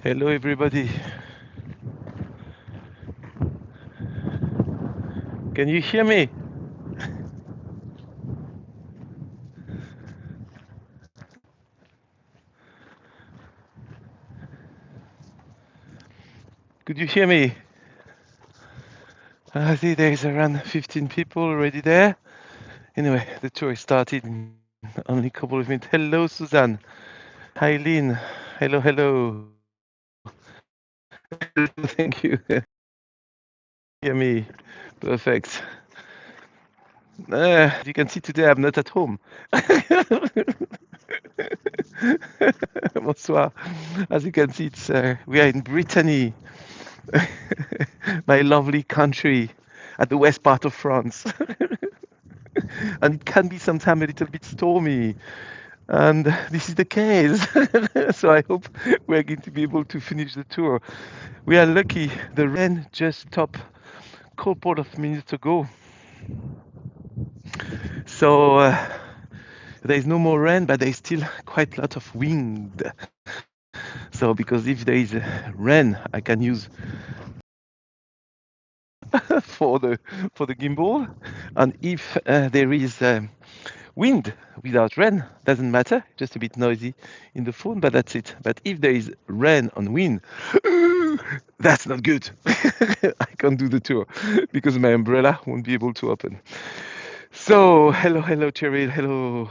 Hello, everybody. Can you hear me? Could you hear me? I see there's around 15 people already there. Anyway, the tour started in only a couple of minutes. Hello, Suzanne. Hi, Lynn. Hello, hello. Thank you. Hear me. Perfect. As you can see today, I'm not at home. Bonsoir. As you can see, we are in Brittany, my lovely country at the west part of France. And it can be sometimes a little bit stormy. And this is the case. So I hope we're going to be able to finish the tour. We are lucky. The rain just stopped a couple of minutes ago. So there is no more rain, but there is still quite a lot of wind. So because if there is rain, I can use for the gimbal, and if there is wind without rain, doesn't matter, just a bit noisy in the phone, but that's it. But if there is rain and wind, that's not good. I can't do the tour because my umbrella won't be able to open. So hello, hello, Cheryl, hello.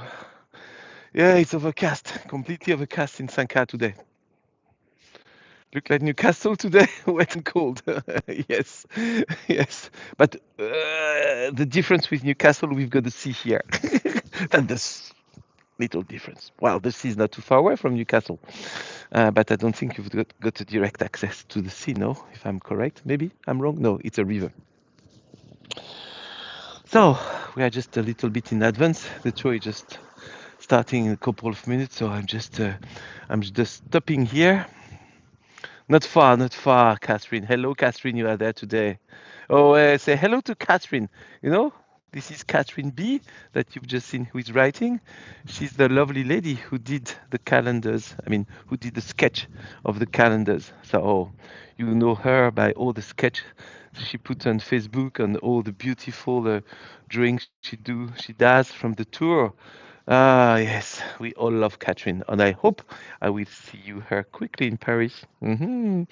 Yeah, it's overcast, completely overcast in Sanka today. Look like Newcastle today, wet and cold. Yes, yes. But the difference with Newcastle, we've got the sea here. That's little difference. Well, the sea is not too far away from Newcastle, but I don't think you've got a direct access to the sea. No, if I'm correct. Maybe I'm wrong. No, it's a river. So we are just a little bit in advance. The tour is just starting in a couple of minutes, so I'm just stopping here. Not far, not far, Catherine. Hello, Catherine. You are there today. Oh, say hello to Catherine. You know, this is Catherine B that you've just seen who is writing. She's the lovely lady who did the calendars. I mean, who did the sketch of the calendars. So you know her by all the sketch she put on Facebook and all the beautiful drawings she does from the tour. Ah, yes, we all love Catherine, and I hope I will see her quickly in Paris. No,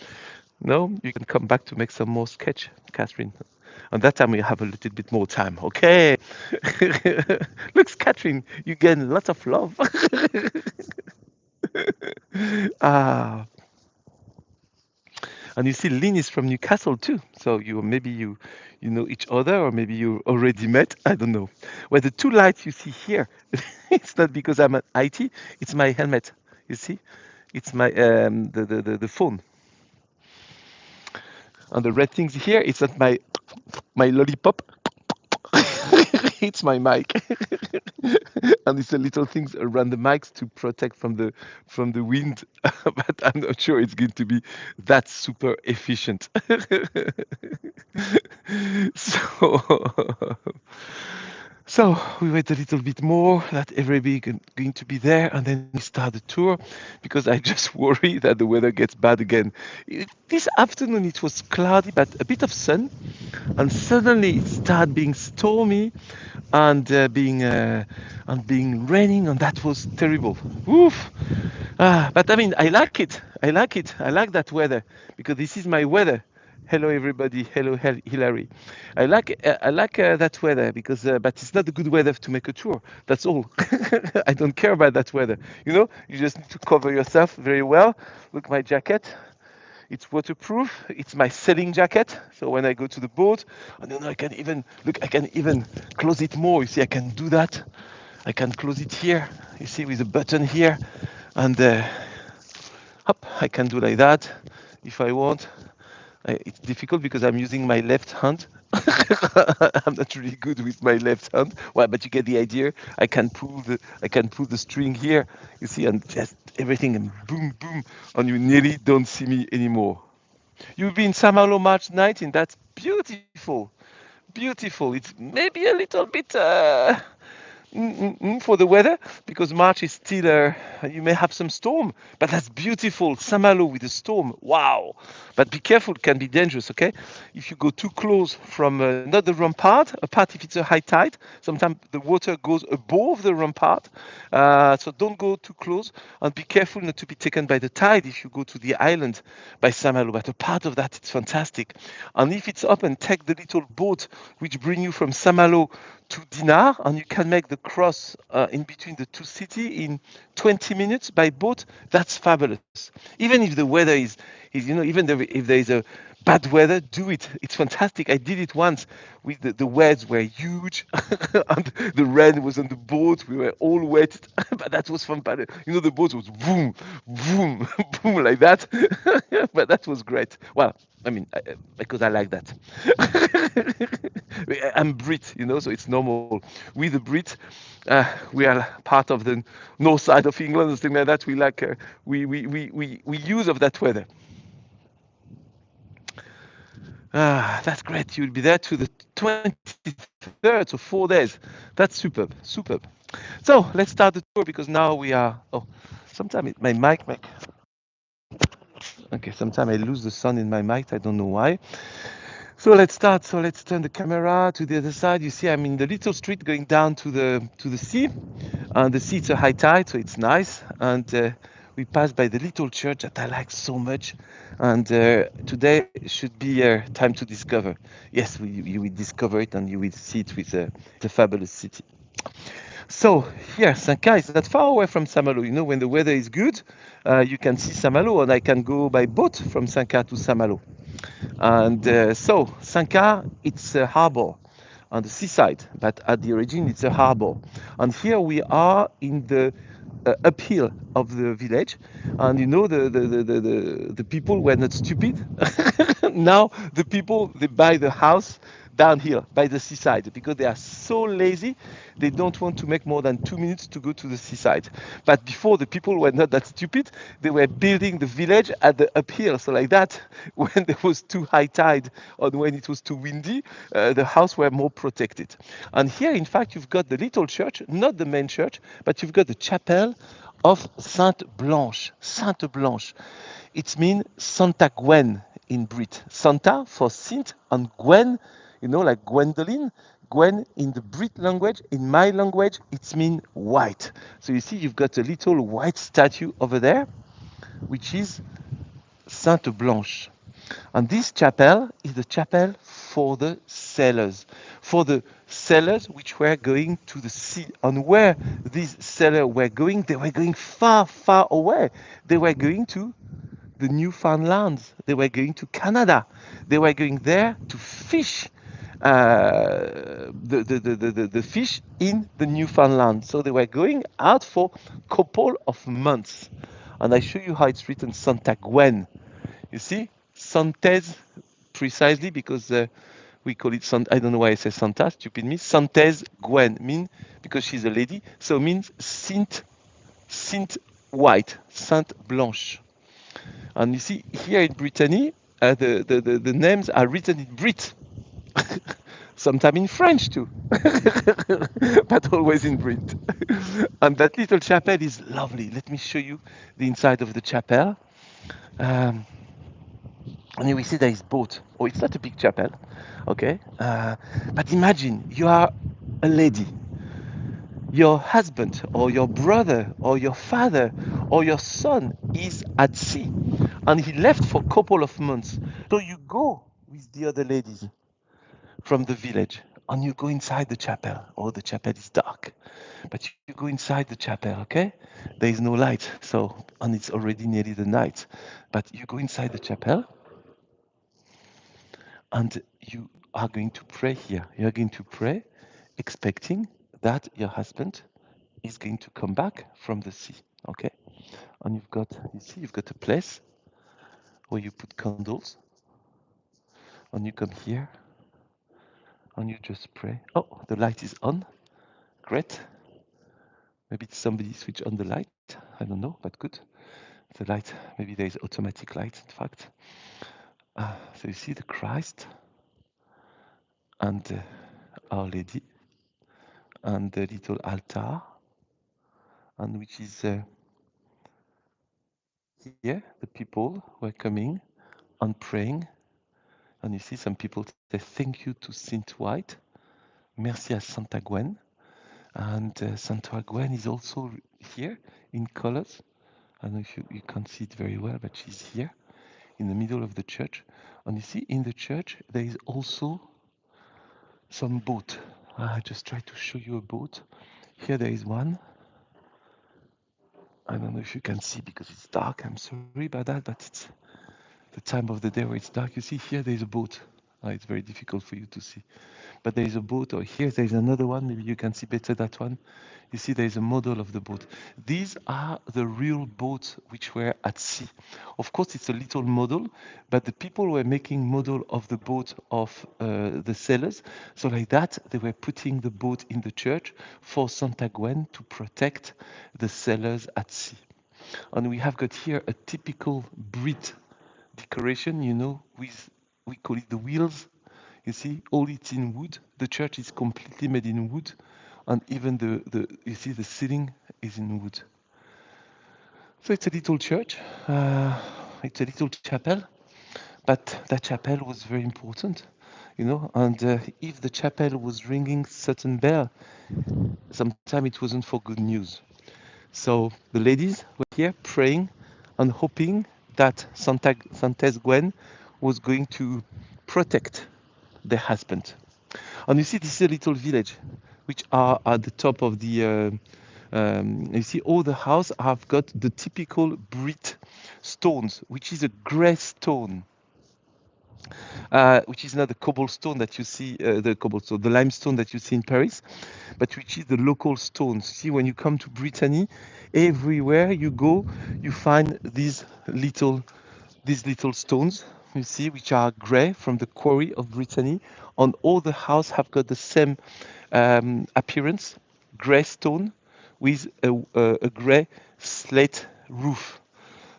you can come back to make some more sketch, Catherine. And that time we have a little bit more time, okay? Looks, Catherine, you gain lots of love. Ah, and you see, Lynn is from Newcastle too. So you know each other, or maybe you already met. I don't know. Well, the two lights you see here, it's not because I'm an IT. It's my helmet. You see, it's my the phone. And the red things here, it's not my lollipop. It's my mic. And it's the little things around the mics to protect from the wind. But I'm not sure it's going to be that super efficient. So so we wait a little bit more that everybody going to be there, and then we start the tour because I just worry that the weather gets bad again. This afternoon it was cloudy, but a bit of sun, and suddenly it started being stormy and being raining, and that was terrible. Oof. But I mean, I like it. I like it. I like that weather because this is my weather. Hello, everybody. Hello, Hilary. I like that weather because, but it's not a good weather to make a tour. That's all. I don't care about that weather. You know, you just need to cover yourself very well. Look, my jacket. It's waterproof. It's my sailing jacket. So when I go to the boat, and then I can even look. I can even close it more. You see, I can do that. I can close it here. You see, with a button here, and hop, I can do like that if I want. It's difficult because I'm using my left hand. I'm not really good with my left hand. Well, but you get the idea. I can pull the string here. You see, and just everything and boom, boom, and you nearly don't see me anymore. You've been Saint-Malo March 19. That's beautiful, beautiful. It's maybe a little bit For the weather, because March is still, you may have some storm, but that's beautiful. Saint-Malo with a storm, wow! But be careful, it can be dangerous, okay? If you go too close from not the rampart, apart if it's a high tide, sometimes the water goes above the rampart, so don't go too close, and be careful not to be taken by the tide if you go to the island by Saint-Malo. But a part of that, it's fantastic. And if it's open, take the little boat which bring you from Saint-Malo to Dinar, and you can make the cross in between the two cities in 20 minutes by boat. That's fabulous. Even if the weather is if there is a bad weather, do it. It's fantastic. I did it once with the waves were huge, and the rain was on the boat. We were all wet, but that was fun. But the boat was boom, boom, boom like that. But that was great. Well, I mean, because I like that. I'm Brit, so it's normal. We, the Brit, we are part of the north side of England and things like that. We like we use of that weather. That's great. You'll be there to the 23rd, so 4 days. That's superb, superb. So let's start the tour because now we are. Oh, sometimes my mic. Okay, sometimes I lose the sound in my mic. I don't know why. So let's start. So let's turn the camera to the other side. You see, I'm in the little street going down to the sea, and the sea it's a high tide, so it's nice. And we pass by the little church that I like so much. And today should be time to discover. Yes, you will discover it, and you will see it with the fabulous city. So here, Sanka is not far away from Saint-Malo. When the weather is good, you can see Saint-Malo, and I can go by boat from Sanka to Saint-Malo. And so Sanka, it's a harbor on the seaside, but at the origin it's a harbor. And here we are in the uphill of the village, and the people were not stupid. Now the people they buy the house down here by the seaside because they are so lazy they don't want to make more than 2 minutes to go to the seaside. But before, the people were not that stupid. They were building the village at the uphill, so like that when there was too high tide or when it was too windy, the house were more protected. And here in fact you've got the little church, not the main church, but you've got the chapel of Sainte Blanche. Sainte Blanche. It means Santa Gwen in Brit. Santa for Saint and Gwen, like Gwendoline. Gwen in the Brit language, in my language, it means white. So you see, you've got a little white statue over there, which is Sainte Blanche. And this chapel is the chapel for the sailors which were going to the sea. And where these sailors were going, they were going far, far away. They were going to the Newfoundland. They were going to Canada. They were going there to fish the fish in the Newfoundland. So they were going out for a couple of months. And I show you how it's written Santa Gwen. You see, Santes precisely because we call it Sant. I don't know why I say Santa. Stupid me. Santes Gwen mean because she's a lady. So means Saint White, Sainte Blanche. And you see here in Brittany, the names are written in Brit. Sometimes in French too, but always in Brit. And that little chapel is lovely. Let me show you the inside of the chapel. Um, and you will see there is boat. Oh, it's not a big chapel, okay? But imagine you are a lady. Your husband or your brother or your father or your son is at sea and he left for a couple of months. So you go with the other ladies from the village and you go inside the chapel. Oh, the chapel is dark, but you go inside the chapel, okay? There is no light, so and it's already nearly the night. But you go inside the chapel and you are going to pray here. You are going to pray, expecting that your husband is going to come back from the sea, okay? And you've got a place where you put candles, and you come here, and you just pray. Oh, the light is on. Great. Maybe somebody switch on the light. I don't know, but good. The light, maybe there is automatic light, in fact. So you see the Christ and Our Lady and the little altar, and which is here. The people were coming and praying, and you see some people say thank you to Saint White, merci à Santa Gwen, and Santa Gwen is also here in colors. I don't know if you can't see it very well, but she's here in the middle of the church. And you see in the church there is also some boat. I just try to show you a boat. Here there is one. I don't know if you can see because it's dark. I'm sorry about that, but it's the time of the day where it's dark. You see here there is a boat. It's very difficult for you to see. But there is a boat, or here there is another one. Maybe you can see better that one. You see there is a model of the boat. These are the real boats which were at sea. Of course, it's a little model, but the people were making model of the boat of the sailors. So like that, they were putting the boat in the church for Santa Gwen to protect the sailors at sea. And we have got here a typical Brit decoration, with, we call it the wheels. You see, all it's in wood. The church is completely made in wood, and even you see the ceiling is in wood. So it's a little church. It's a little chapel, but that chapel was very important. And if the chapel was ringing certain bell, sometimes it wasn't for good news. So the ladies were here praying and hoping that Santa's Gwen was going to protect their husband. And you see, this is a little village, which are at the top of you see, all the houses have got the typical Brit stones, which is a grey stone, which is not the cobblestone that you see, the limestone that you see in Paris, but which is the local stones. See, when you come to Brittany, everywhere you go, you find these little stones, you see, which are grey from the quarry of Brittany. And all the houses have got the same appearance, grey stone with a grey slate roof.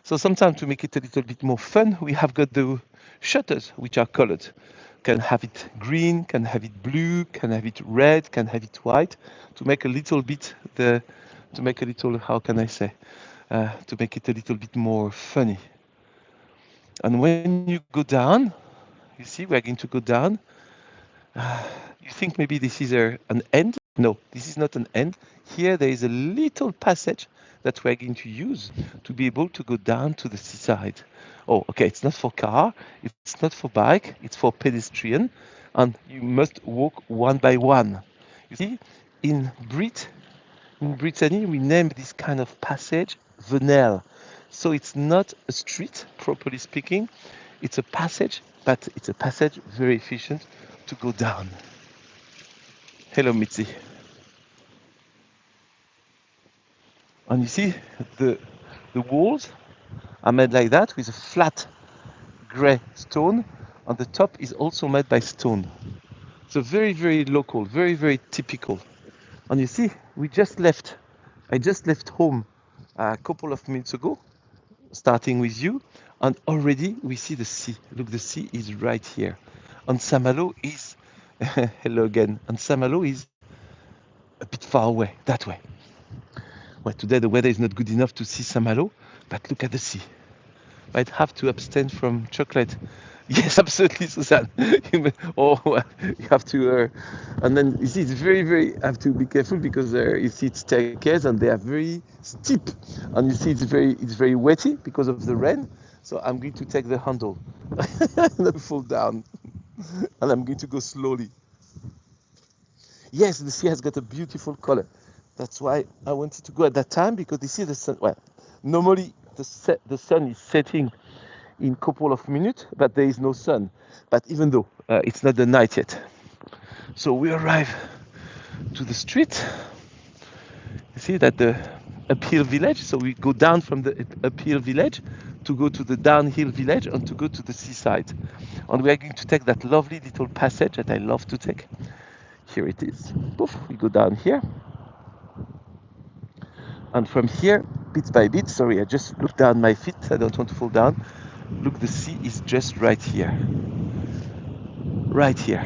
So sometimes to make it a little bit more fun, we have got the shutters which are colored. Can have it green, can have it blue, can have it red, can have it white, to make a little bit to make a little, how can I say, to make it a little bit more funny. And when you go down, you see, we're going to go down. You think maybe this is an end? No, this is not an end. Here there is a little passage that we're going to use to be able to go down to the seaside. Oh, okay, it's not for car, it's not for bike, it's for pedestrian, and you must walk one by one. You see, in Brittany, we name this kind of passage Venelle. So it's not a street, properly speaking, it's a passage, but it's a passage very efficient to go down. Hello, Mitzi. And you see, the the walls are made like that with a flat grey stone, and the top is also made by stone. So very, very local, very, very typical. And you see, I just left home a couple of minutes ago, starting with you, and already we see the sea. Look, the sea is right here. And Saint-Malo is, hello again, and Saint-Malo is a bit far away, that way. Well, today the weather is not good enough to see Saint-Malo, but look at the sea. Might have to abstain from chocolate. Yes, absolutely, Susan. You have to, and then you see, it's very, very. Have to be careful because you see it's staircase and they are very steep, and you see it's very wetty because of the rain. So I'm going to take the handle, not to fall down, and I'm going to go slowly. Yes, the sea has got a beautiful color. That's why I wanted to go at that time because you see the sun. Well, normally the sun is setting in a couple of minutes, but there is no sun. But even though it's not the night yet, so we arrive to the street. You see that the uphill village. So we go down from the uphill village to go to the downhill village and to go to the seaside. And we are going to take that lovely little passage that I love to take. Here it is. Poof, we go down here. And from here, bit by bit, sorry, I just look down my feet. I don't want to fall down. Look, the sea is just right here. Right here.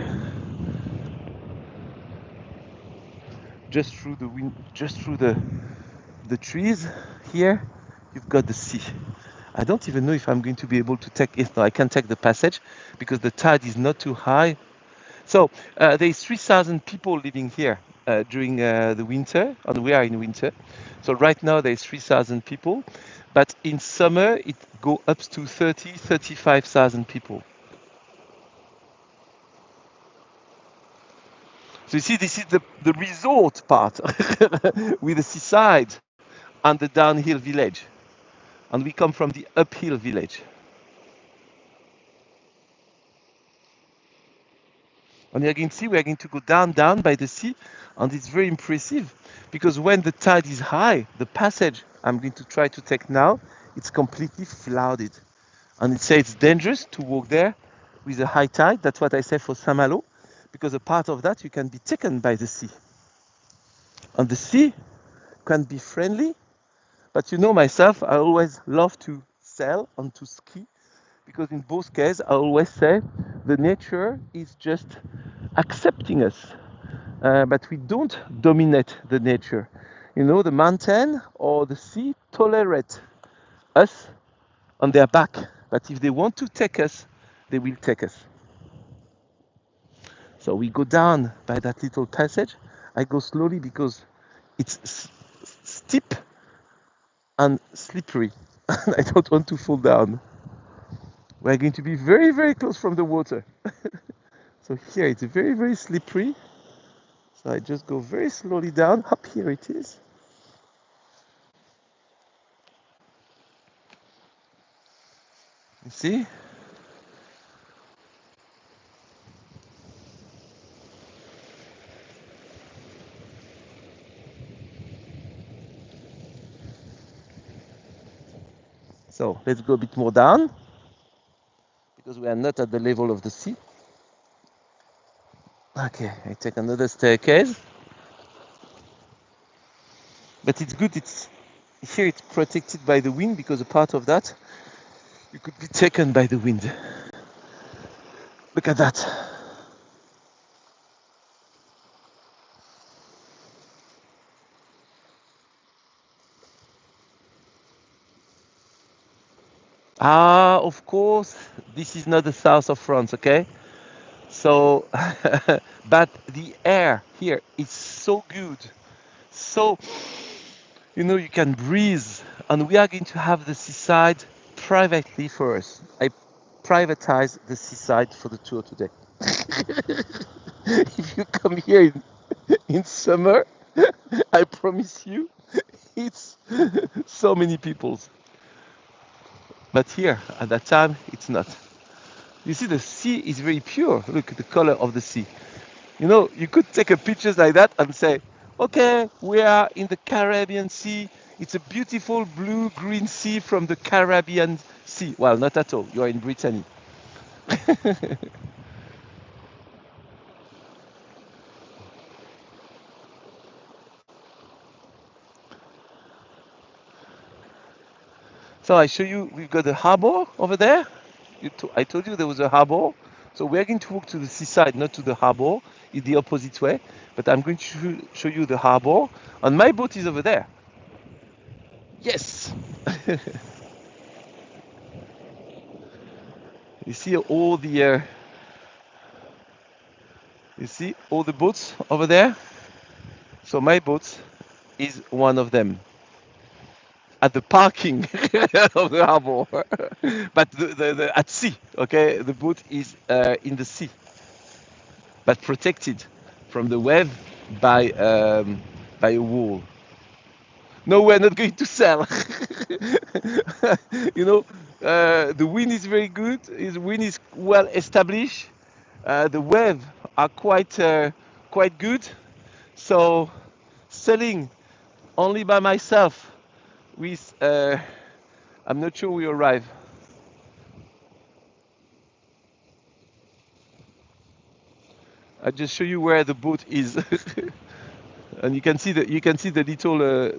just through the wind, just through the trees here, you've got the sea. I don't even know if I'm going to be able to take it. No, I can take the passage because the tide is not too high. So there's 3,000 people living here during the winter, and we are in winter. So right now there's 3,000 people, but in summer it go up to 30, 35,000 people. So you see, this is the resort part with the seaside and the downhill village. And we come from the uphill village. And you can see we are going to go down by the sea, and it's very impressive because when the tide is high, the passage I'm going to try to take now, it's completely flooded. And it says it's dangerous to walk there with a high tide. That's what I say for Saint-Malo, because a part of that you can be taken by the sea. And the sea can be friendly, but you know myself, I always love to sail and to ski because in both cases I always say the nature is just accepting us, but we don't dominate the nature. You know, the mountain or the sea tolerate us on their back, but if they want to take us, they will take us. So we go down by that little passage. I go slowly because it's steep and slippery. And I don't want to fall down. We're going to be very close from the water. So here it's very slippery. So I just go very slowly down. Up here it is. You see? So let's go a bit more down because we are not at the level of the sea. Okay, I take another staircase. But it's good, it's here it's protected by the wind because a part of that you could be taken by the wind. Look at that. Ah, of course, this is not the south of France, okay? So, but the air here is so good. So, you know, you can breathe, and we are going to have the seaside privately for us. I privatize the seaside for the tour today. If you come here in summer, I promise you, it's so many people. But here, at that time, it's not. You see, the sea is very pure. Look at the color of the sea. You know, you could take a pictures like that and say, okay, we are in the Caribbean Sea. It's a beautiful blue-green sea from the Caribbean Sea. Well, not at all. You are in Brittany. So I show you, we've got a harbor over there. I told you there was a harbor. So we're going to walk to the seaside, not to the harbor, in the opposite way. But I'm going to show you the harbor. And my boat is over there. Yes. You see all the you see all the boats over there. So my boat is one of them at the parking of the harbor, but at sea. Okay, the boat is in the sea, but protected from the wave by a wall. No, we're not going to sell. You know, the wind is very good. The wind is well established. The wave are quite good. So selling only by myself with I'm not sure we arrive. I just show you where the boat is, and you can see the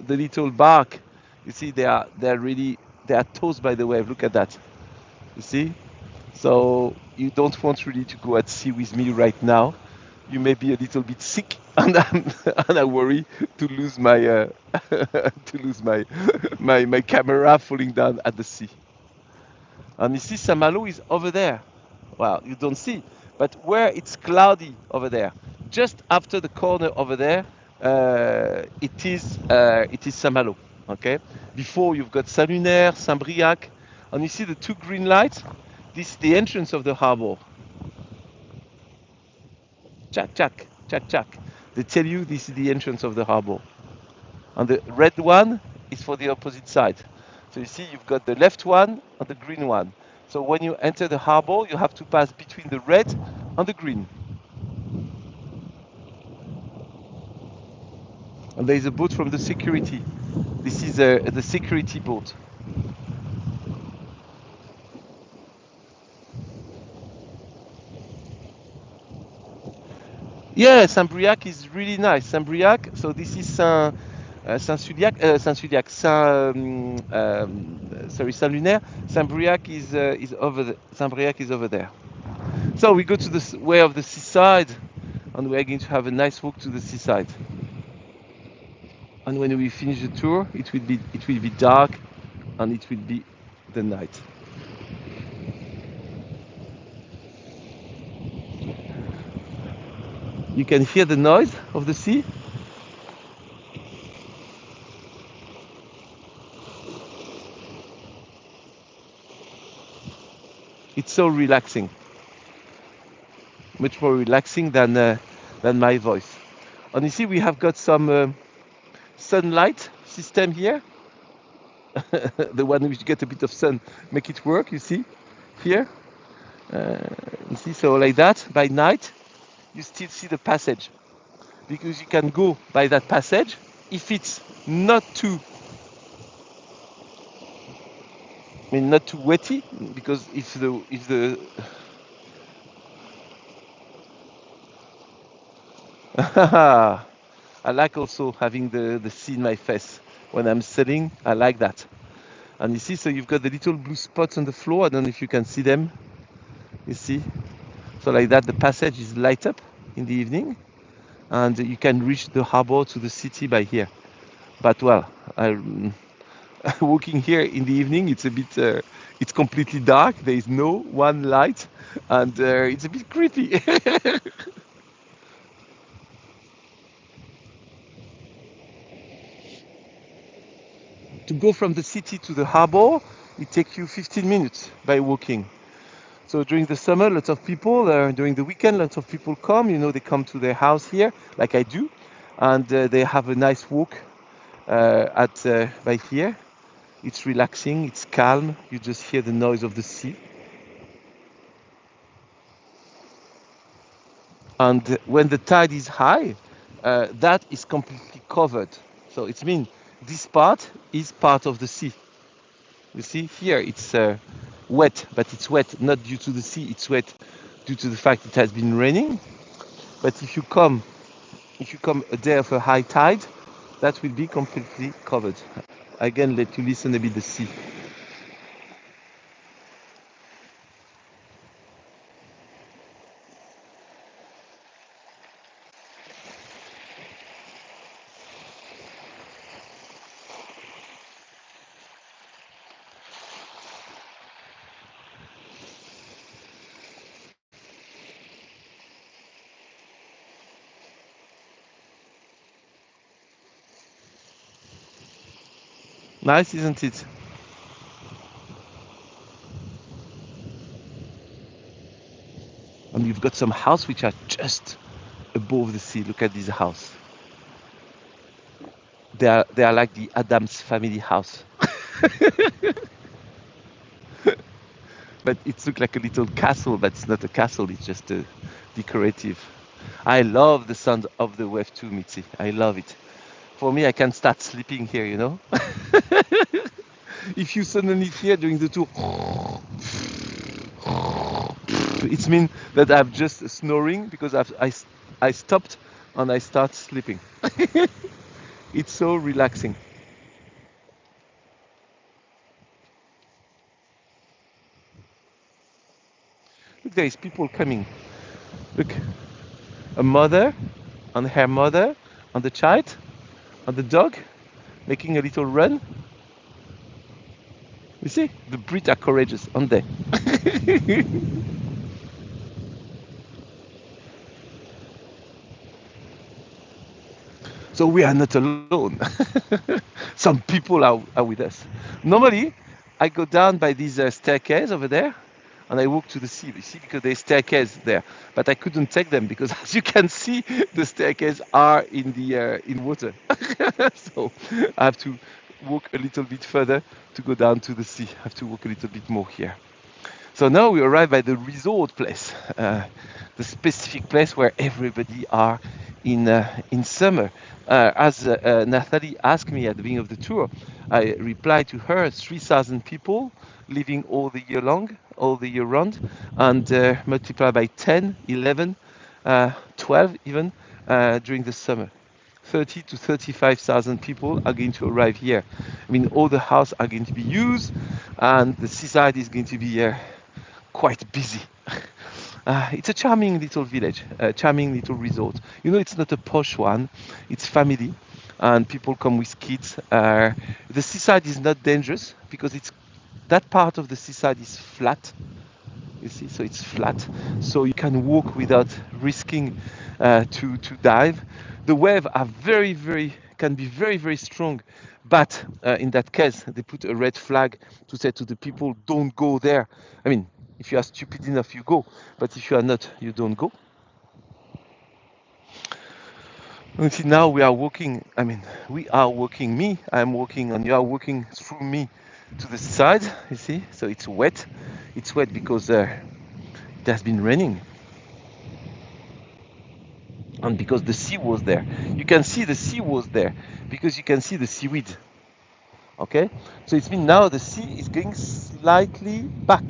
little bark. You see they are tossed by the wave. Look at that. You see. So you don't want really to go at sea with me right now. You may be a little bit sick and and I worry to lose my to lose my camera falling down at the sea. And you see, Saint-Malo is over there. Well, you don't see, but where it's cloudy over there, just after the corner over there, it is Saint-Malo. Okay, before you've got Saint-Lunaire, Saint-Briac, and you see the two green lights. This is the entrance of the harbor. Jack, Jack, Jack, Jack. They tell you this is the entrance of the harbor. And the red one is for the opposite side. So you see, you've got the left one and the green one. So when you enter the harbor, you have to pass between the red and the green. And there is a boat from the security. This is the security boat. Yeah, Saint-Briac is really nice. Saint-Briac, so this is Saint-Suliac, Saint-Suliac, sorry, Saint-Lunaire. Saint-Briac is over the, Saint-Briac is over there. So we go to the way of the seaside, and we're going to have a nice walk to the seaside. And when we finish the tour, it will be dark, and it will be the night. You can hear the noise of the sea. It's so relaxing, much more relaxing than my voice. And you see, we have got some sunlight system here. The one which get a bit of sun, make it work. You see, here. Uh, you see, so like that, by night, you still see the passage because you can go by that passage if it's not too, I mean, not too wetty. Because if the I like also having the sea in my face when I'm sailing. I like that. And you see, so you've got the little blue spots on the floor. I don't know if you can see them. You see, so like that, the passage is light up in the evening, and you can reach the harbor to the city by here. But well, I, walking here in the evening, it's a bit, it's completely dark. There is no one light, and it's a bit creepy. To go from the city to the harbor, it takes you 15 minutes by walking. So during the summer, lots of people, during the weekend, lots of people come. You know, they come to their house here, like I do, and they have a nice walk at by here. It's relaxing, it's calm. You just hear the noise of the sea. And when the tide is high, that is completely covered. So it means this part is part of the sea. You see, here it's wet, but it's wet not due to the sea, it's wet due to the fact it has been raining. But if you come a day of a high tide, that will be completely covered. Again, let you listen a bit the sea. Nice, isn't it? And you've got some house which are just above the sea. Look at this house. They are like the Adams family house. But it looks like a little castle, but it's not a castle, it's just a decorative. I love the sound of the wave too, Mitzi. I love it. For me, I can start sleeping here, you know? If you suddenly hear during the tour, it means that I'm just snoring because I stopped and I start sleeping. It's so relaxing. Look, there is people coming. Look, a mother on her mother, on the child, on the dog, making a little run. You see, the Brits are courageous, aren't they? So we are not alone. Some people are with us. Normally, I go down by this staircase over there and I walk to the sea. You see, because there's staircase there, but I couldn't take them because, as you can see, the staircase are in the in water. So I have to walk a little bit further to go down to the sea. I have to walk a little bit more here. So now we arrive at the resort place, the specific place where everybody are in summer. As Nathalie asked me at the beginning of the tour, I replied to her: 3,000 people living all the year long, all the year round, and multiply by 10, 11, 12 even during the summer. 30 to 35,000 people are going to arrive here. I mean, all the houses are going to be used, and the seaside is going to be quite busy. It's a charming little village, a charming little resort. You know, it's not a posh one, it's family, and people come with kids. The seaside is not dangerous because it's that part of the seaside is flat. You see, so it's flat, so you can walk without risking to dive. The wave are very can be very strong, but in that case, they put a red flag to say to the people, don't go there. I mean, if you are stupid enough, you go, but if you are not, you don't go. You see, now we are walking. I mean, we are walking. Me, I'm walking, and you are walking through me to the side. You see, so it's wet. It's wet because it has been raining and because the sea was there. You can see the sea was there because you can see the seaweed. Okay, so it's mean now the sea is going slightly back.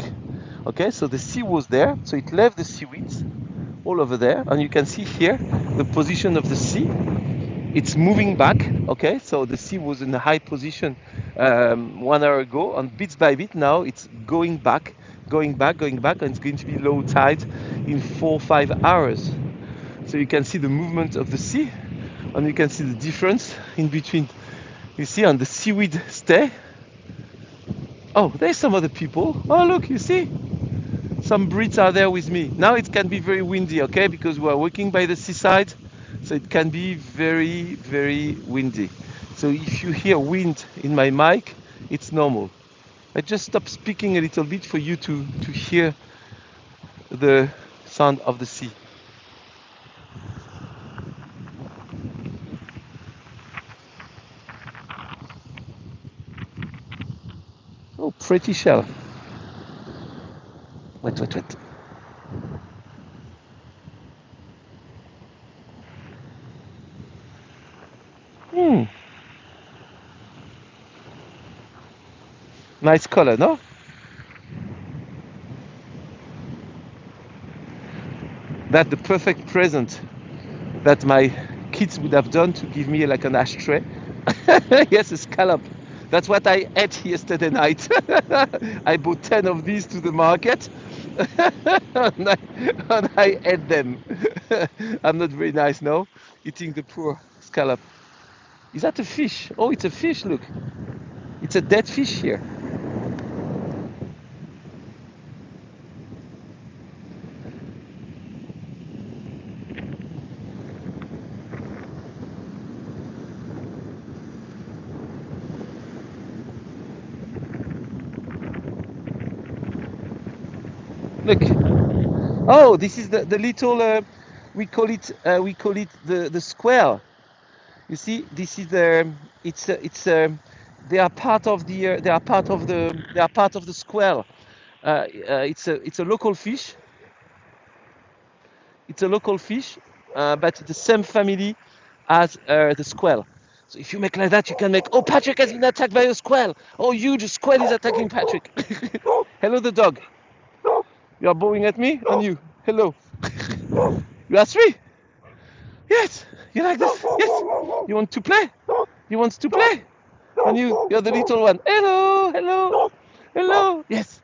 Okay, so the sea was there, so it left the seaweeds all over there, and you can see here the position of the sea. It's moving back. Okay, so the sea was in a high position 1 hour ago, and bit by bit now it's going back, going back, and it's going to be low tide in 4 or 5 hours. So you can see the movement of the sea, and you can see the difference in between. You see, on the seaweed stay. Oh, there's some other people. Oh, look, you see, some Brits are there with me. Now it can be very windy, okay, because we are walking by the seaside, so it can be very windy. So if you hear wind in my mic, it's normal. I just stopped speaking a little bit for you to hear the sound of the sea. Oh, pretty shell. Wait. Hmm, nice color, no? That's the perfect present that my kids would have done to give me like an ashtray. Yes, a scallop. That's what I ate yesterday night. I bought 10 of these to the market and I ate them. I'm not very nice now, eating the poor scallop. Is that a fish? Oh, it's a fish, look. It's a dead fish here. Look. Oh, this is the little, we call it the square. You see, this is it's they are part of the square. It's a local fish. It's a local fish, but the same family as the squirrel. So if you make like that, you can make. Oh, Patrick has been attacked by a squirrel. Oh, huge squirrel is attacking Patrick. Hello, the dog. You are bowing at me, and you. Hello. You are three. Yes. You like this? Yes. You want to play? You want to play? And you're the little one. Hello. Yes.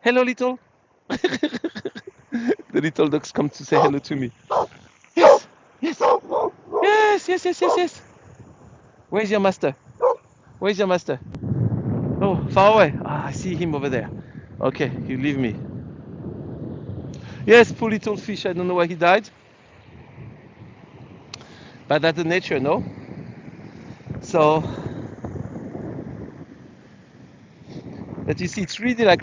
Hello, little. The little dogs come to say hello to me. Yes. Yes. Yes, yes, yes, yes, yes. Where's your master? Where's your master? Oh, far away. Ah, I see him over there. Okay, you leave me. Yes, poor little fish. I don't know why he died, but that's the nature, no? So, but you see, it's really the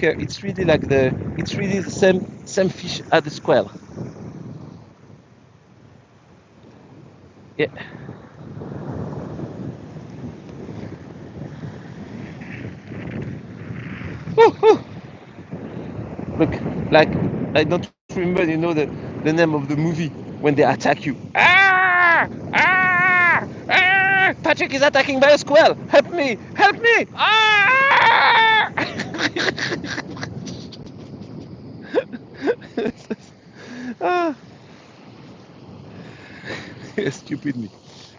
same fish as the squirrel. Yeah. Ooh, ooh. Look, like I don't remember, the name of the movie when they attack you. Ah! Ah! Ah! Patrick is attacking by a squirrel. Help me! Help me! Ah! Ah, stupid me.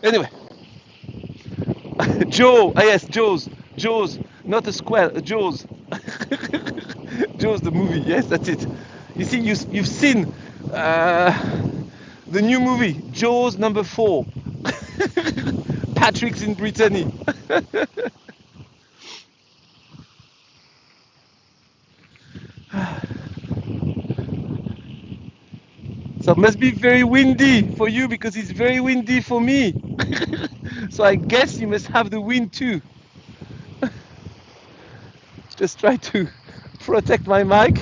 Anyway, Joe. Ah yes, Joe's, not a squirrel. Joe's. Joe's the movie. Yes, that's it. You see, you've seen the new movie, Jaws #4. Patrick's in Brittany. So it must be very windy for you because it's very windy for me. So I guess you must have the wind too. Just try to protect my mic.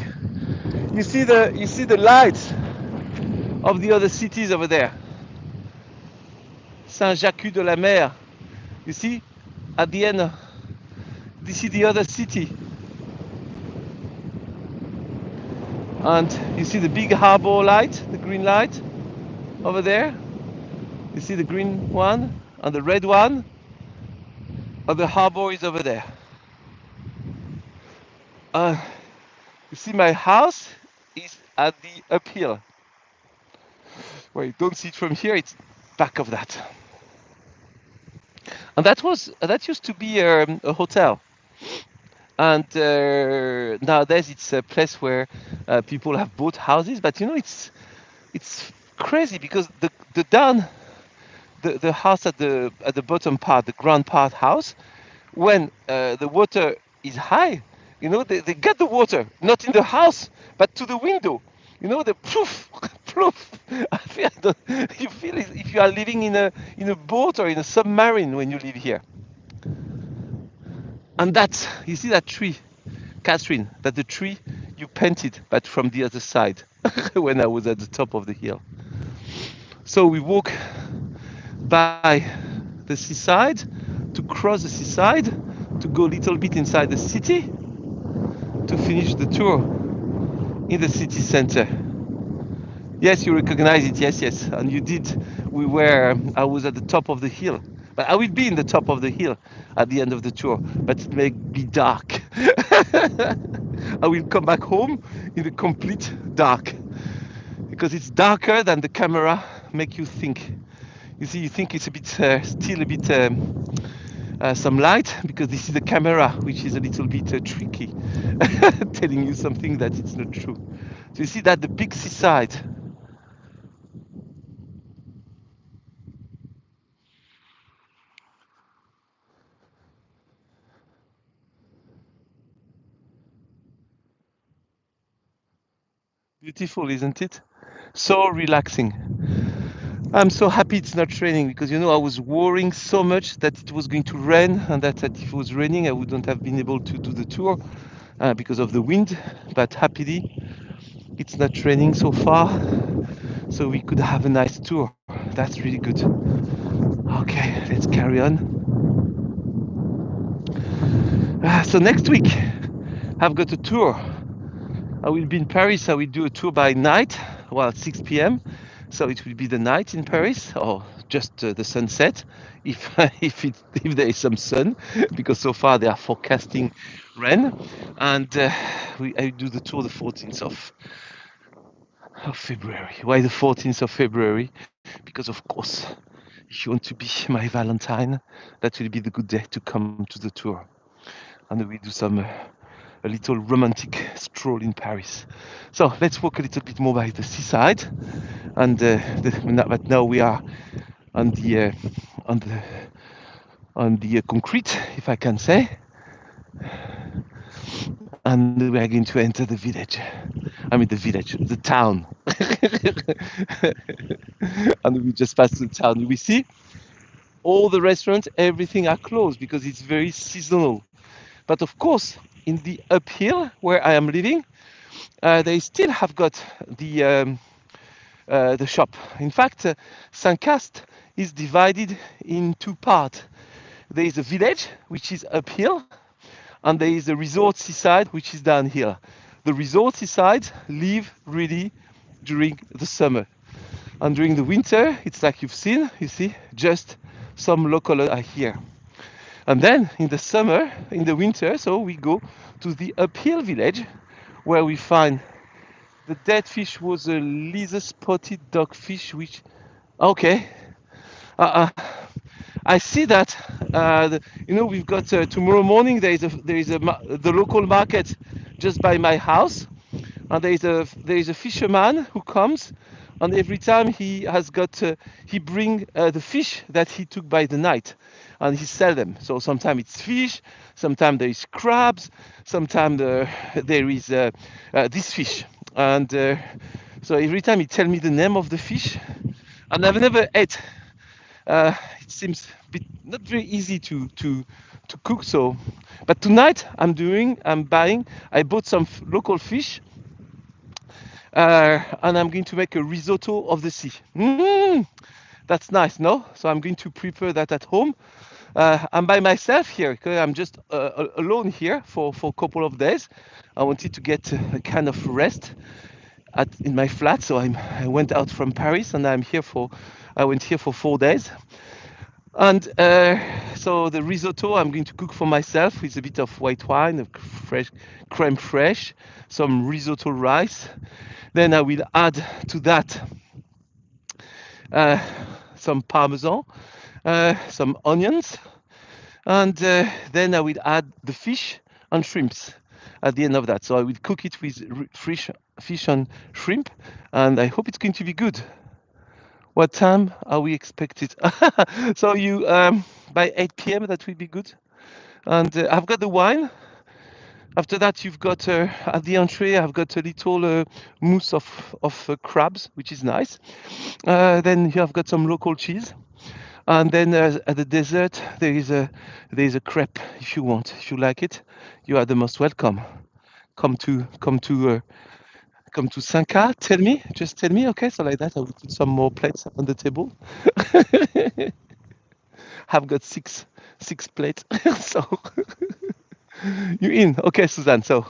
You see the lights of the other cities over there. Saint-Jacques-de-la-Mer. You see, at the end, this is the other city, and you see the big harbor light, the green light over there. You see the green one and the red one, and the harbor is over there. Uh, you see my house is at the uphill. Well, you don't see it from here. It's back of that, and that used to be a hotel. And nowadays it's a place where people have bought houses. But it's crazy because the down the house at the bottom part, the ground part house, when the water is high, they get the water not in the house but to the window. The poof, poof. You feel it if you are living in a boat or in a submarine when you live here. And that you see that tree, Catherine, that the tree you painted, but from the other side when I was at the top of the hill. So we walk by the seaside to cross the seaside to go a little bit inside the city to finish the tour in the city center. Yes, you recognize it. Yes, yes, and you did. I was at the top of the hill, but I will be in the top of the hill at the end of the tour. But it may be dark. I will come back home in the complete dark because it's darker than the camera make you think. You see, you think it's a bit still a bit some light because this is the camera, which is a little bit tricky, telling you something that it's not true. So you see that the big seaside. Beautiful, isn't it? So relaxing. I'm so happy it's not raining because I was worrying so much that it was going to rain and that if it was raining I wouldn't have been able to do the tour because of the wind. But happily it's not raining so far, so we could have a nice tour. That's really good. Okay, let's carry on. So next week I've got a tour. I will be in Paris. I will do a tour by night, well, 6 p.m. So it will be the night in Paris, or just the sunset, if if there is some sun, because so far they are forecasting rain. And I do the tour the 14th of February. Why the 14th of February? Because of course, if you want to be my Valentine, that will be the good day to come to the tour, and we do a little romantic stroll in Paris. So let's walk a little bit more by the seaside and but now we are on the on the concrete, if I can say, and we are going to enter the village. I mean, the village, the town. And we just passed the town. We see all the restaurants, everything are closed because it's very seasonal. But of course, in the uphill where I am living, they still have got the shop. In fact, Saint-Cast is divided in two parts. There is a village which is uphill, and there is a resort seaside which is downhill. The resort seaside live really during the summer, and during the winter, it's like you've seen. You see, just some local are here. And then in the summer, in the winter, so we go to the uphill village where we find the dead fish was a lizard spotted dogfish, which okay. Uh, uh, I see that. We've got tomorrow morning. There is the local market just by my house, and there is a fisherman who comes, and every time he bring the fish that he took by the night, and he sell them. So sometimes it's fish, sometimes there is crabs, sometimes there is this fish, and so every time he tell me the name of the fish, and I've never ate. It seems a bit not very easy to cook. So, but tonight I'm buying. I bought some local fish, and I'm going to make a risotto of the sea. That's nice, no? So I'm going to prepare that at home. I'm by myself here because I'm just alone here for a couple of days. I wanted to get a kind of rest in my flat, so I went out from Paris and I went here for 4 days. And so the risotto I'm going to cook for myself with a bit of white wine, a fresh creme fraiche, some risotto rice. Then I will add to that uh, some parmesan, some onions, and then I will add the fish and shrimps at the end of that. So I will cook it with fish and shrimp, and I hope it's going to be good. What time are we expected? So you by 8 p.m. that will be good. And I've got the wine. After that, you've got at the entree. I've got a little mousse of crabs, which is nice. Then you have got some local cheese. And then at the dessert, there is a crepe if you want. If you like it, you are the most welcome. Come to come to uh, come to Sanka. Tell me, just tell me. Okay, so like that, I will put some more plates on the table. I've got six plates. So you in? Okay, Suzanne. So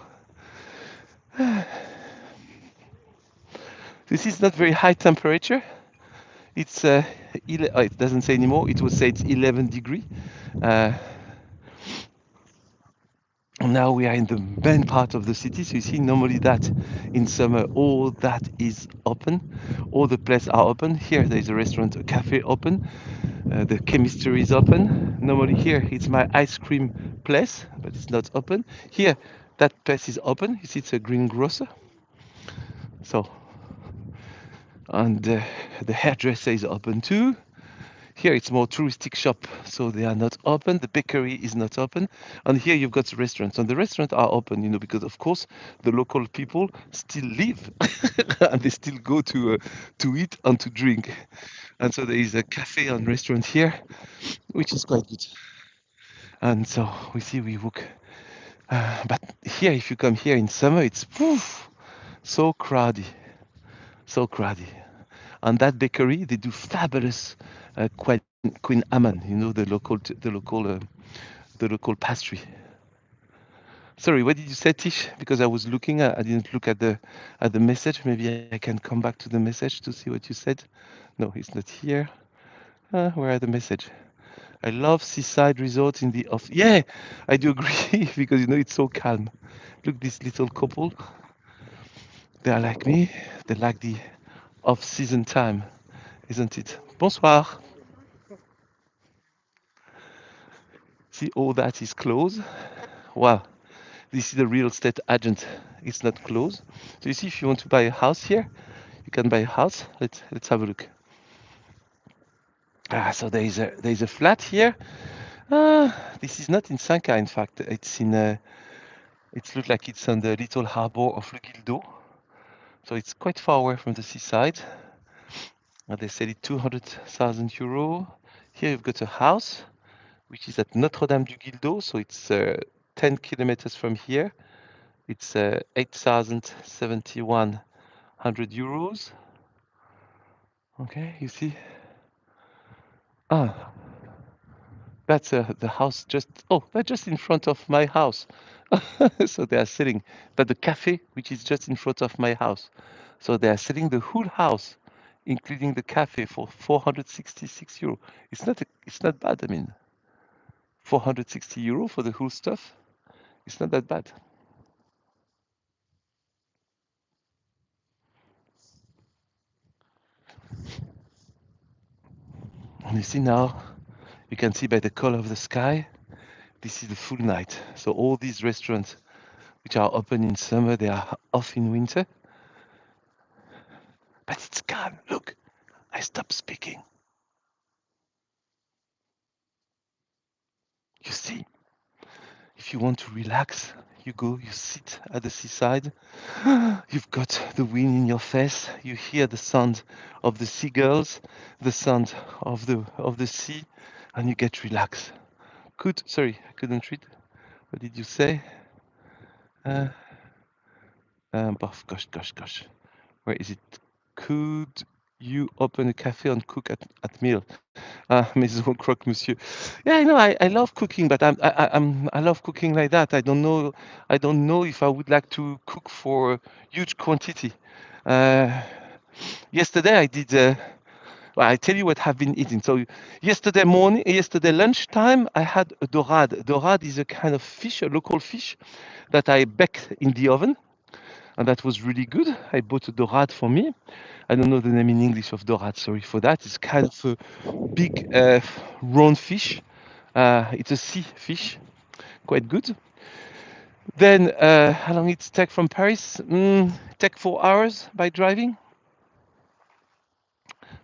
this is not very high temperature. It's it doesn't say anymore. It will say it's 11 degree. Uh, Now we are in the main part of the city. So you see, normally that in summer, all that is open. All the places are open. Here there is a restaurant, a cafe open. The chemistry is open. Normally here it's my ice cream place, but it's not open. Here that place is open. You see, it's a greengrocer. So, and the hairdresser is open too. Here it's more touristic shop, so they are not open. The bakery is not open, and here you've got restaurants, and the restaurants are open, because of course the local people still live, and they still go to eat and to drink, and so there is a cafe and restaurant here, which is quite good. And so we see we walk, but here if you come here in summer, it's poof, so crowded, so crowded. And that bakery, they do fabulous Queen Amman, the local pastry. Sorry, what did you say, Tish? Because I was looking, I didn't look at the message. Maybe I can come back to the message to see what you said. No, it's not here. Where are the message? I love seaside resort in the off. Yeah, I do agree because it's so calm. Look, this little couple. They are like me. They like the off-season time, isn't it? Bonsoir. See, all that is closed. Wow, this is the real estate agent. It's not closed. So you see, if you want to buy a house here, you can buy a house. Let's have a look. So there is a flat here. This is not in Sanka, in fact. It's in it looks like it's on the little harbor of Le Guildo. So it's quite far away from the seaside. And they sell it 200,000 euro. Here you've got a house which is at Notre Dame du Guildo. So it's 10 kilometers from here. It's 8,071 euros. Okay, you see. Ah, that's the house just. Oh, that's just in front of my house. So they are selling. But the cafe, which is just in front of my house, so they are selling the whole house, including the cafe, for 466 euro. It's not bad. I mean, 460 euro for the whole stuff. It's not that bad. And you see now, you can see by the color of the sky, this is the full night. So all these restaurants which are open in summer, they are off in winter. But it's calm. Look, I stopped speaking. You see, if you want to relax, you go, you sit at the seaside. You've got the wind in your face. You hear the sound of the seagulls, the sound of the sea, and you get relaxed. Sorry, I couldn't read. What did you say? Uh, gosh. Where is it? Could you open a cafe and cook at meal? Maison Croque Monsieur. Yeah, I know. I love cooking, but I love cooking like that. I don't know if I would like to cook for a huge quantity. Uh, Yesterday I did. Well, I tell you what I've been eating. So yesterday lunchtime, I had a dorade. Dorade is a kind of fish, a local fish, that I baked in the oven, and that was really good. I bought a dorade for me. I don't know the name in English of dorade. Sorry for that. It's kind of a big round fish. It's a sea fish, quite good. Then how long it take from Paris? Take 4 hours by driving,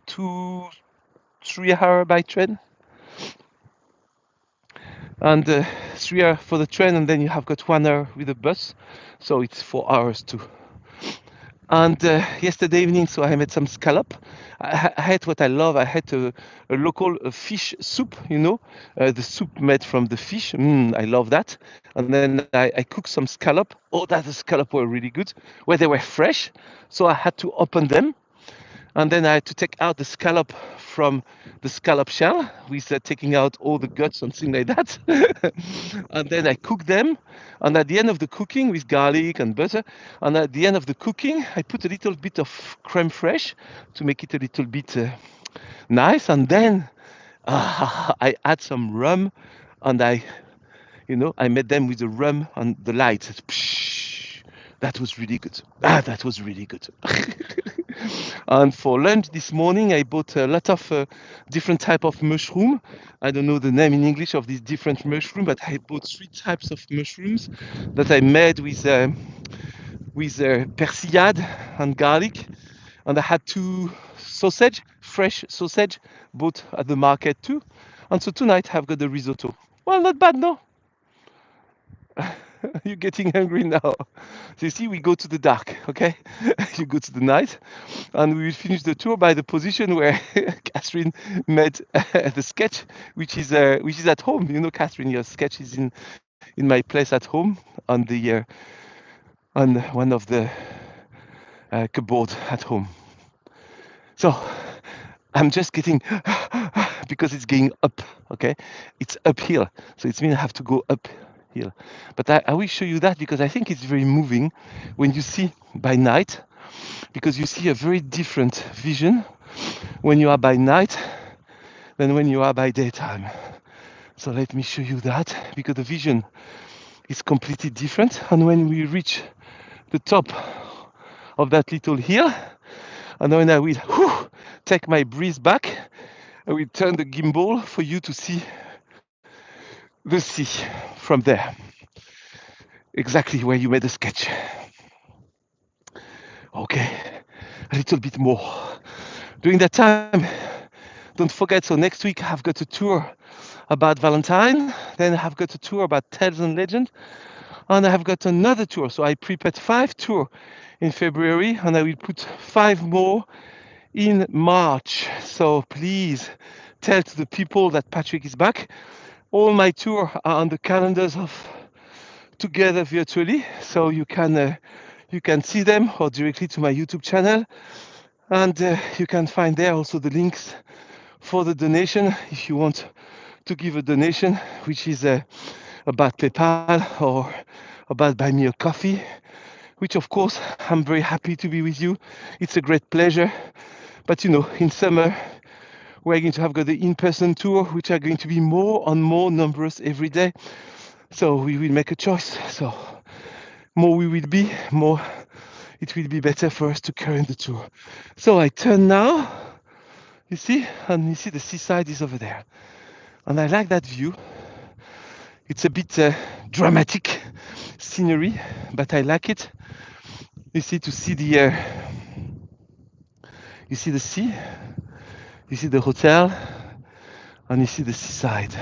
2 3 hours by train, and 3 hours for the train, and then you have got 1 hour with the bus, so it's 4 hours too. And yesterday evening, so I made some scallop. I had what I love. I had a local fish soup, the soup made from the fish. I love that. And then I cooked some scallop. Oh, that the scallop were really good, where they were fresh. So I had to open them, and then I had to take out the scallop from the scallop shell with taking out all the guts and things like that. And then I cook them. And at the end of the cooking with garlic and butter, and at the end of the cooking, I put a little bit of creme fraiche to make it a little bit nice. And then I add some rum, and I made them with the rum and the light. Psh, that was really good. That was really good. And for lunch this morning, I bought a lot of different type of mushroom. I don't know the name in English of these different mushroom, but I bought 3 types of mushrooms that I made with persillade and garlic. And I had 2 sausage, fresh sausage, bought at the market too. And so tonight I've got the risotto. Well, not bad, no? You're getting hungry now. So you see, we go to the dark, okay? You go to the night, and we will finish the tour by the position where Catherine made the sketch, which is at home. You know, Catherine, your sketch is in my place at home on one of the cupboard at home. So I'm just getting because it's going up. Okay, it's uphill, so it means I have to go uphill. But I will show you that because I think it's very moving when you see by night, because you see a very different vision when you are by night than when you are by daytime. So let me show you that because the vision is completely different. And when we reach the top of that little hill, and when I will take my breeze back, I will turn the gimbal for you to see the sea from there, exactly where you made the sketch. Okay, little bit more. During that time, don't forget, so next week I've got a tour about Valentine, then I've got a tour about Tales and Legend, and I have got another tour. So I prepared 5 tours in February, and I will put 5 more in March. So please tell to the people that Patrick is back. All my tours are on the calendars of Together virtually, so you can see them or directly to my YouTube channel, and you can find there also the links for the donation if you want to give a donation, which is about PayPal or about buy me a coffee, which of course I'm very happy to be with you. It's a great pleasure. But you know, in summer, we're going to have got the in-person tour, which are going to be more and more numerous every day. So we will make a choice. So more we will be, more it will be better for us to carry on the tour. So I turn now, you see, and you see the seaside is over there. And I like that view. It's a bit dramatic scenery, but I like it. You see, to see you see the sea, you see the hotel, and you see the seaside.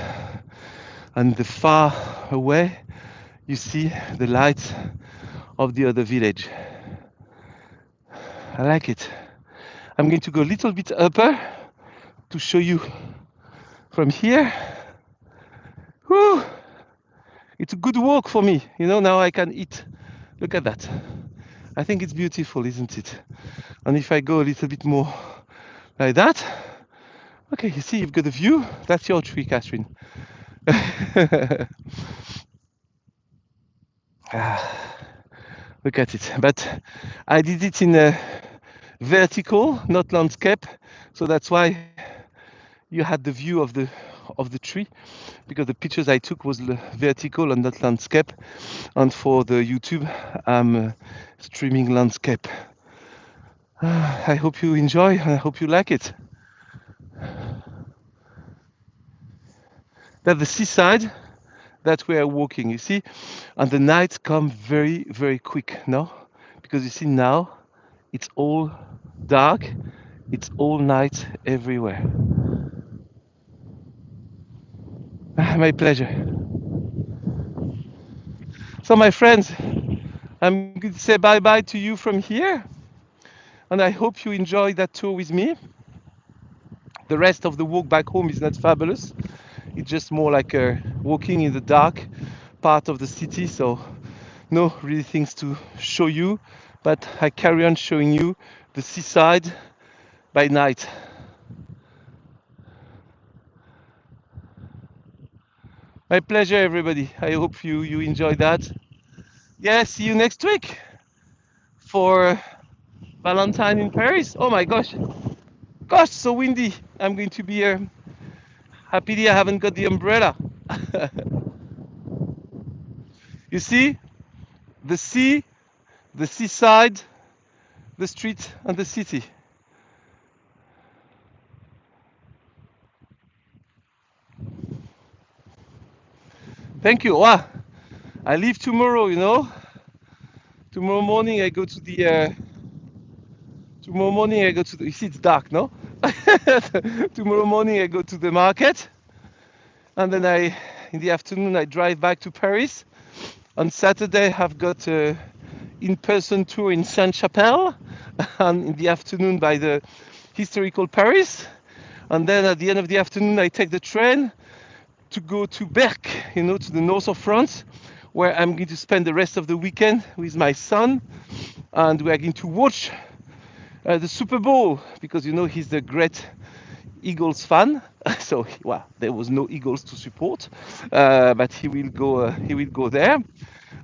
And the far away, you see the lights of the other village. I like it. I'm going to go a little bit upper to show you from here. Whew. It's a good walk for me. You know, now I can eat. Look at that. I think it's beautiful, isn't it? And if I go a little bit more like that, okay, you see, you've got a view. That's your tree, Catherine. Look at it. But I did it in a vertical, not landscape. So that's why you had the view of the tree, because the pictures I took was vertical and not landscape. And for the YouTube, I'm streaming landscape. I hope you enjoy and I hope you like it. That's the seaside that we are walking, you see, and the nights come very, very quick, no? Because you see now, it's all dark, it's all night everywhere. My pleasure. So my friends, I'm going to say bye-bye to you from here, and I hope you enjoy that tour with me. The rest of the walk back home is not fabulous. It's just more like walking in the dark part of the city, so no really things to show you, but I carry on showing you the seaside by night. My pleasure, everybody. I hope you enjoy that. Yeah, see you next week for Valentine in Paris. Oh my gosh, so windy. I'm going to be here. Happily, I haven't got the umbrella. You see, the sea, the seaside, the street, and the city. Thank you. Wow. I leave tomorrow, you know. Tomorrow morning I go to the. Tomorrow morning I go to the. You see, it's dark, no? Tomorrow morning I go to the market, and then in the afternoon, I drive back to Paris. On Saturday, I've got a in-person tour in Sainte-Chapelle, and in the afternoon by the historical Paris. And then at the end of the afternoon, I take the train to go to Berck, you know, to the north of France, where I'm going to spend the rest of the weekend with my son, and we are going to watch the Super Bowl, because you know he's the great Eagles fan. So well, there was no Eagles to support, but he will go. He will go there,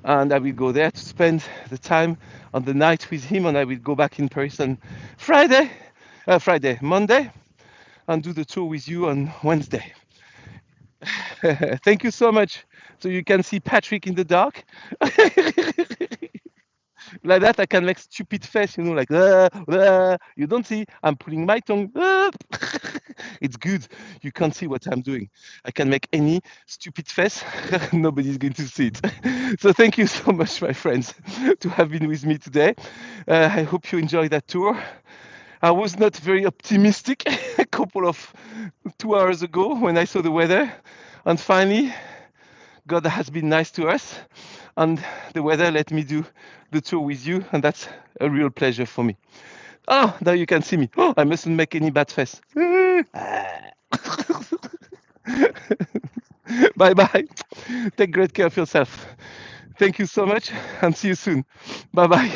and I will go there to spend the time on the night with him, and I will go back in Paris on Monday, and do the tour with you on Wednesday. Thank you so much. So you can see Patrick in the dark. Like that, I can make stupid face, you know, like, you don't see, I'm pulling my tongue. It's good. You can't see what I'm doing. I can make any stupid face. Nobody's going to see it. So thank you so much, my friends, to have been with me today. I hope you enjoyed that tour. I was not very optimistic a couple of 2 hours ago when I saw the weather, and finally, God has been nice to us, and the weather let me do the tour with you, and that's a real pleasure for me. Oh, now you can see me. Oh, I mustn't make any bad face. Bye bye. Take great care of yourself. Thank you so much, and see you soon. Bye bye.